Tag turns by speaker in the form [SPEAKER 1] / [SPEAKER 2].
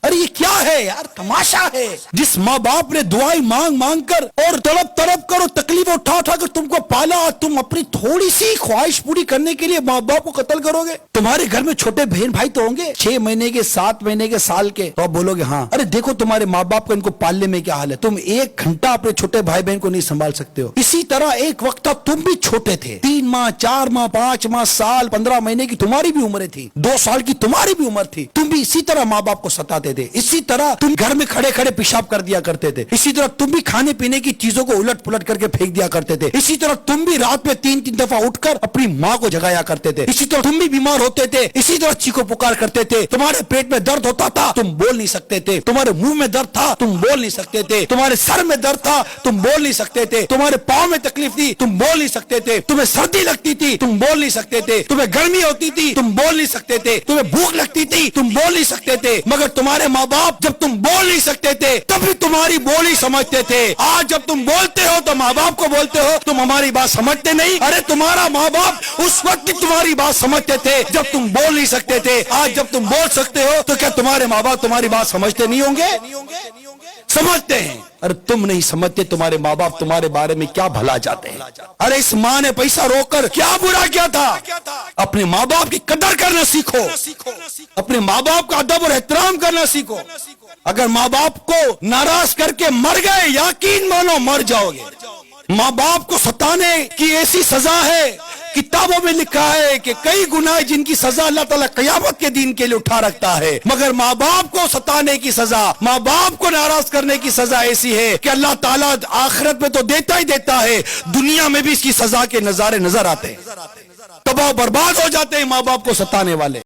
[SPEAKER 1] ارے یہ کیا ہے یار، تماشا ہے. جس ماں باپ نے دعائیں مانگ مانگ کر اور تڑپ تڑپ کر اور تکلیف اٹھا اٹھا کر تم کو پالا، اور تم اپنی تھوڑی سی خواہش پوری کرنے کے لیے ماں باپ کو قتل کرو گے. تمہارے گھر میں چھوٹے بہن بھائی تو ہوں گے، 6 مہینے کے، 7 مہینے کے، سال کے، تو آپ بولو گے ہاں. ارے دیکھو تمہارے ماں باپ کو ان کو پالنے میں کیا حال ہے، تم 1 گھنٹہ اپنے چھوٹے بھائی بہن کو نہیں سنبھال سکتے ہو. اسی طرح ایک وقت تھا تم بھی چھوٹے تھے، 3 ماہ 4 ماہ 5 ماہ سال 15 مہینے کی تمہاری بھی عمریں تھی، 2 سال کی تمہاری بھی عمر تھی. تم بھی اسی طرح ماں باپ کو ستاتے تھے، اسی طرح تم گھر میں کھڑے کھڑے پیشاب کر دیا کرتے تھے، اسی طرح تم بھی کھانے پینے کی چیزوں کو الٹ پلٹ کر کے پھینک دیا کرتے تھے، اسی طرح تم بھی رات میں 3 دفعہ اٹھ کر اپنی ماں کو جگایا کرتے تھے، اسی طرح تم بھی بیمار ہوتے تھے، اسی طرح چیخو پکار کرتے تھے. تمہارے پیٹ میں درد ہوتا تھا، تم بول نہیں سکتے تھے. تمہارے منہ میں درد تھا، تم بول نہیں سکتے تھے. تمہارے سر میں درد تھا، تم بول نہیں سکتے تھے. تمہارے پاؤں میں تکلیف تھی، تم بول نہیں سکتے تھے. تمہیں سردی لگتی تھی، تم بول نہیں سکتے تھے. تمہیں گرمی ہوتی تھی، تم بول نہیں سکتے تھے. تمہیں بھوک لگتی تھی، تم بول نہیں سکتے تھے. مگر تمہارے ماں باپ جب تم بول نہیں سکتے تھے تب بھی تمہاری بولی سمجھتے تھے. آج جب تم بولتے ہو تو ماں باپ کو بولتے ہو تم ہماری بات سمجھتے نہیں. ارے تمہارا ماں باپ اس وقت بھی تمہاری بات سمجھتے تھے جب تم بول نہیں سکتے تھے. آج جب تم بول سکتے ہو تو کیا تمہارے ماں باپ تمہاری بات سمجھتے نہیں ہوں گے؟ سمجھتے ہیں. ارے تم نہیں سمجھتے تمہارے ماں باپ تمہارے بارے میں کیا بھلا چاہتے ہیں. ارے اس ماں نے پیسہ روک کر کیا برا کیا تھا. اپنے ماں باپ کی قدر کرنا سیکھو، اپنے ماں باپ کا ادب اور احترام کرنا سیکھو. اگر ماں باپ کو ناراض کر کے مر گئے یقین مانو مر جاؤ گے. ماں باپ کو ستانے کی ایسی سزا ہے، کتابوں میں لکھا ہے کہ کئی گناہ جن کی سزا اللہ تعالیٰ قیامت کے دن کے لیے اٹھا رکھتا ہے، مگر ماں باپ کو ستانے کی سزا، ماں باپ کو ناراض کرنے کی سزا ایسی ہے کہ اللہ تعالیٰ آخرت میں تو دیتا ہی دیتا ہے، دنیا میں بھی اس کی سزا کے نظارے نظر آتے ہیں. تباہ برباد ہو جاتے ہیں ماں باپ کو ستانے والے.